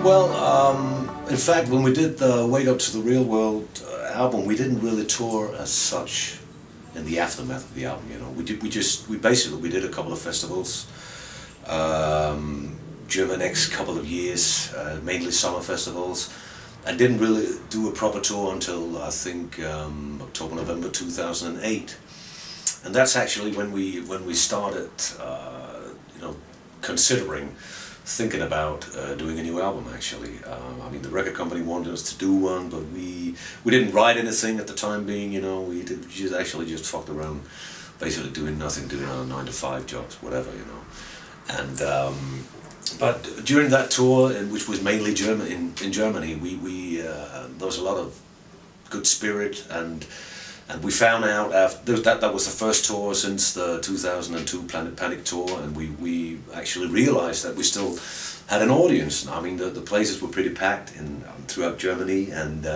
Well, in fact, when we did the Wake Up to the Real World album, we didn't really tour as such in the aftermath of the album, you know. We did a couple of festivals during the next couple of years, mainly summer festivals, and didn't really do a proper tour until I think October, November 2008. And that's actually when we started, you know, thinking about doing a new album. Actually, I mean, the record company wanted us to do one, but we didn't write anything at the time being. You know, we just fucked around, basically doing nothing, doing our 9-to-5 jobs, whatever, you know. And but during that tour, which was mainly in Germany, there was a lot of good spirit, and we found out after that was the first tour since the 2002 Planet Panic tour, and we actually realized that we still had an audience. I mean, the places were pretty packed throughout Germany, and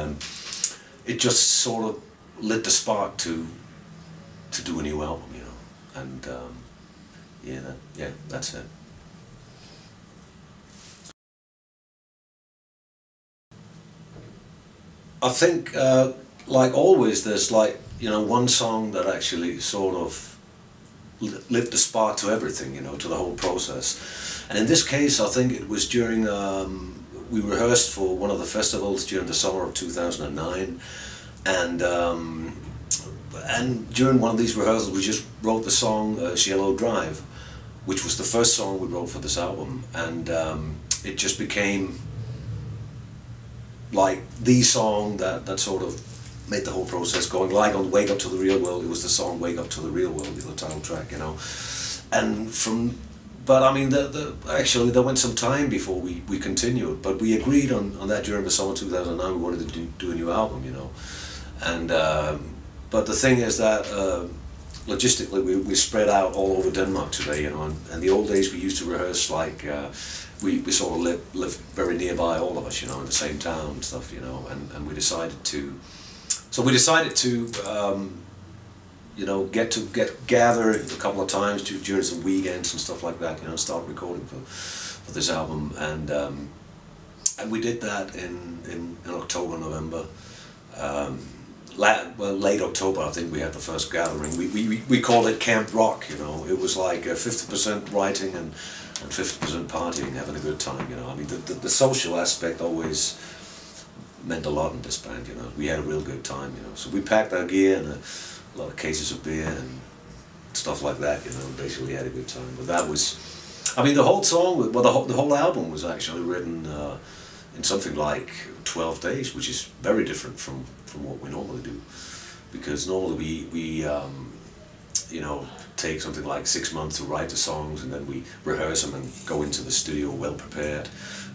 it just sort of lit the spark to do a new album, you know. And yeah, that's it. I think, like always, there's like, you know, one song that actually sort of lit the spark to everything, you know, to the whole process. And in this case, I think it was during, we rehearsed for one of the festivals during the summer of 2009, and during one of these rehearsals we just wrote the song Cielo Drive, which was the first song we wrote for this album, and it just became like the song that sort of made the whole process going. Like on Wake Up to the Real World, it was the song Wake Up to the Real World, the title track, you know. And but I mean, actually there went some time before we continued, but we agreed on that during the summer 2009 we wanted to do a new album, you know. And but the thing is that logistically we spread out all over Denmark today, you know, and the old days we used to rehearse like we sort of lived very nearby, all of us, you know, in the same town and stuff, you know, and we decided to you know, gather a couple of times during some weekends and stuff like that, you know, start recording for this album, and we did that in October, November. Well, late October, I think we had the first gathering. We called it Camp Rock, you know. It was like 50% writing and 50% partying, having a good time, you know. I mean, the social aspect always meant a lot in this band, you know. We had a real good time, you know. So we packed our gear and a lot of cases of beer and stuff like that, you know. Basically, we had a good time. But that was, I mean, the whole song, well, the whole album was actually written in something like 12 days, which is very different from what we normally do, because normally we you know, take something like 6 months to write the songs, and then we rehearse them and go into the studio well prepared,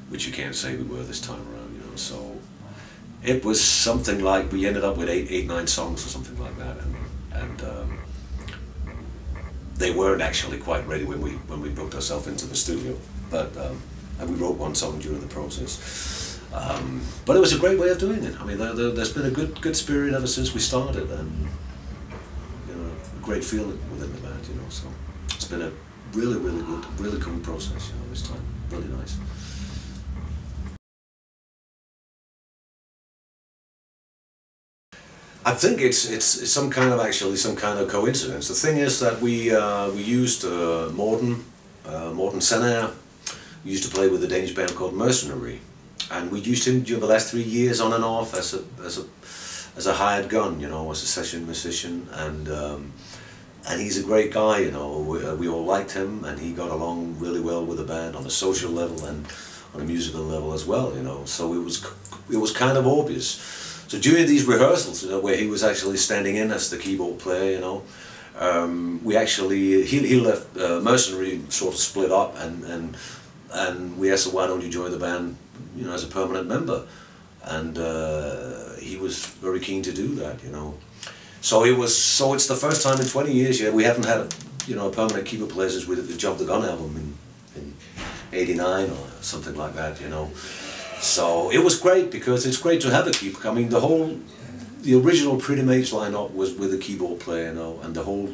which you can't say we were this time around, you know. So it was something like we ended up with 9 songs or something like that, and they weren't actually quite ready when we booked ourselves into the studio, but and we wrote one song during the process. But it was a great way of doing it. I mean, there's been a good spirit ever since we started, and you know, a great feeling within the band, you know. So it's been a really good, really cool process, you know, this time. Really nice. I think it's some kind of coincidence. The thing is that we used Morton Sennaer. We used to play with a Danish band called Mercenary, and we used him during the last 3 years on and off as a hired gun, you know, as a session musician, and he's a great guy, you know. We all liked him, and he got along really well with the band on a social level and on a musical level as well, you know. So it was kind of obvious. So during these rehearsals, you know, where he was actually standing in as the keyboard player, you know, we actually he left Mercenary, sort of split up, and we asked him, why don't you join the band, you know, as a permanent member, and he was very keen to do that, you know. So it's the first time in 20 years, yeah, we haven't had a permanent keyboard player since we did the Jump the Gun album in '89 or something like that, you know. So it was great, because it's great to have a keyboard. I mean, the original Pretty Maids lineup was with a keyboard player, you know, and the whole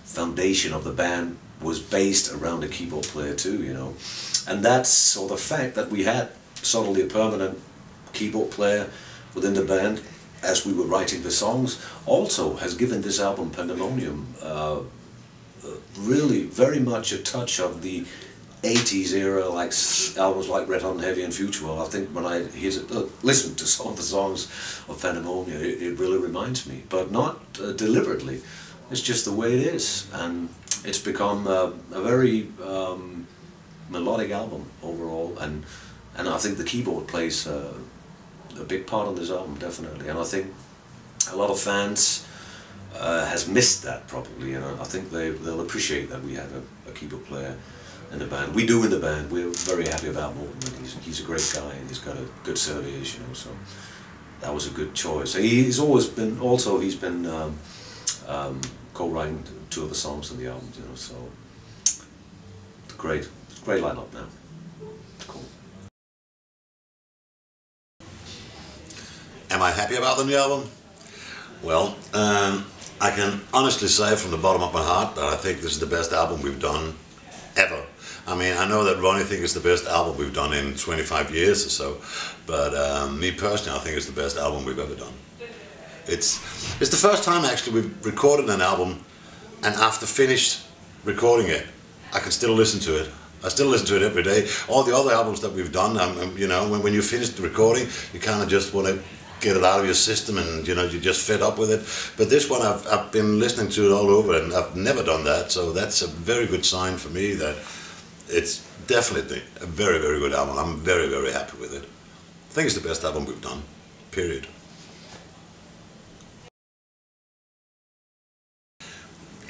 foundation of the band was based around a keyboard player too, you know. And that's, or the fact that we had suddenly a permanent keyboard player within the band as we were writing the songs, also has given this album Pandemonium really very much a touch of the 80s era, like albums like Red Hot and Heavy and Future. I think when I listen to some of the songs of Pandemonium, it really reminds me, but not deliberately. It's just the way it is, and it's become a very melodic album overall, and I think the keyboard plays a big part on this album, definitely. And I think a lot of fans has missed that probably, and I think they'll appreciate that we have a keyboard player in the band. We do in the band. We're very happy about Morton. He's a great guy, and he's got a good service, you know. So that was a good choice. He's always been co-writing 2 of the songs on the album, you know. So great lineup now. Cool. Am I happy about the new album? Well, I can honestly say from the bottom of my heart that I think this is the best album we've done ever. I mean, I know that Ronnie thinks it's the best album we've done in 25 years or so, but me personally, I think it's the best album we've ever done. It's the first time actually we've recorded an album, and after finished recording it, I can still listen to it. I still listen to it every day. All the other albums that we've done, you know, when you finish the recording, you kind of just want to get it out of your system, and you know, you're just fed up with it. But this one, I've been listening to it all over, and I've never done that, so that's a very good sign for me that it's definitely a very, very good album. I'm very, very happy with it. I think it's the best album we've done, period.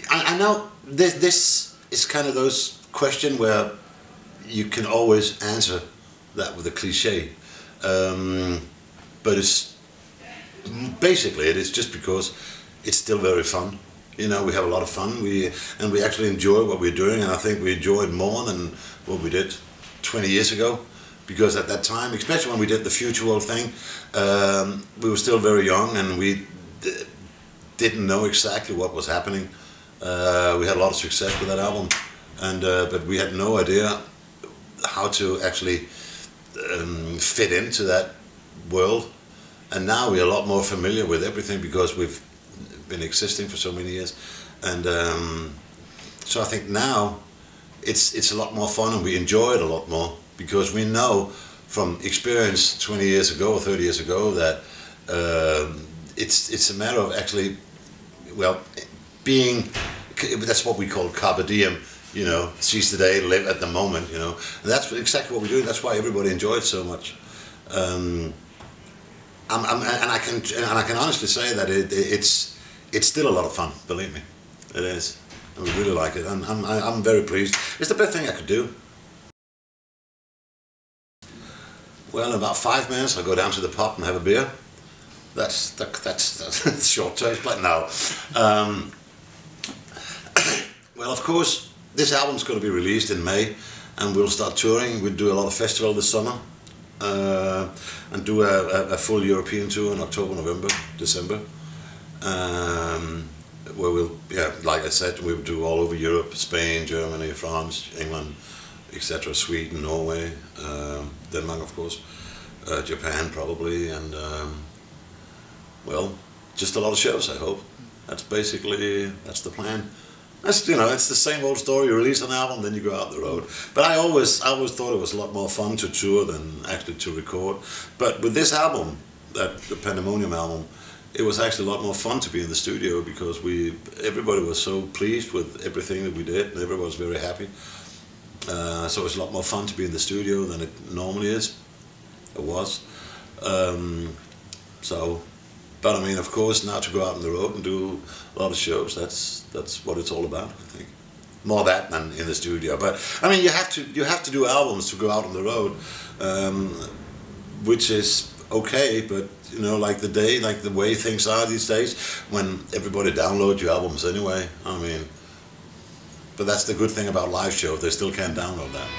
I know this is kind of those questions where you can always answer that with a cliche, but it's basically it is just because it's still very fun. You know, we have a lot of fun. And we actually enjoy what we're doing, and I think we enjoy it more than what we did 20 years ago. Because at that time, especially when we did the Future World thing, we were still very young, and we didn't know exactly what was happening. We had a lot of success with that album, and but we had no idea how to actually fit into that world. And now we're a lot more familiar with everything because we've been existing for so many years, and so I think now it's a lot more fun, and we enjoy it a lot more because we know from experience 20 years ago or 30 years ago that it's a matter of actually, well, being, that's what we call carpe diem, you know, seize the day, live at the moment, you know, and that's exactly what we do. That's why everybody enjoyed it so much. And I can honestly say that it's still a lot of fun. Believe me, it is. And we really like it. I'm very pleased. It's the best thing I could do. Well, in about 5 minutes, I'll go down to the pub and have a beer. That's short term, but no. Well, of course, this album's going to be released in May, and we'll start touring. We'll do a lot of festivals this summer, and do a full European tour in October, November, December. Where we'll, yeah, like I said, we'll do all over Europe: Spain, Germany, France, England, etc., Sweden, Norway, Denmark, of course, Japan probably, and well, just a lot of shows, I hope. That's the plan. That's, you know, it's the same old story. You release an album, then you go out the road. But I always thought it was a lot more fun to tour than actually to record. But with this album, the Pandemonium album, it was actually a lot more fun to be in the studio because everybody was so pleased with everything that we did, and everybody was very happy. So it was a lot more fun to be in the studio than it normally is. It was. But I mean, of course, now to go out on the road and do a lot of shows, that's what it's all about, I think. More that than in the studio. But I mean, you have to do albums to go out on the road, which is okay. But you know, like the way things are these days, when everybody downloads your albums anyway. I mean, but that's the good thing about live shows; they still can't download that.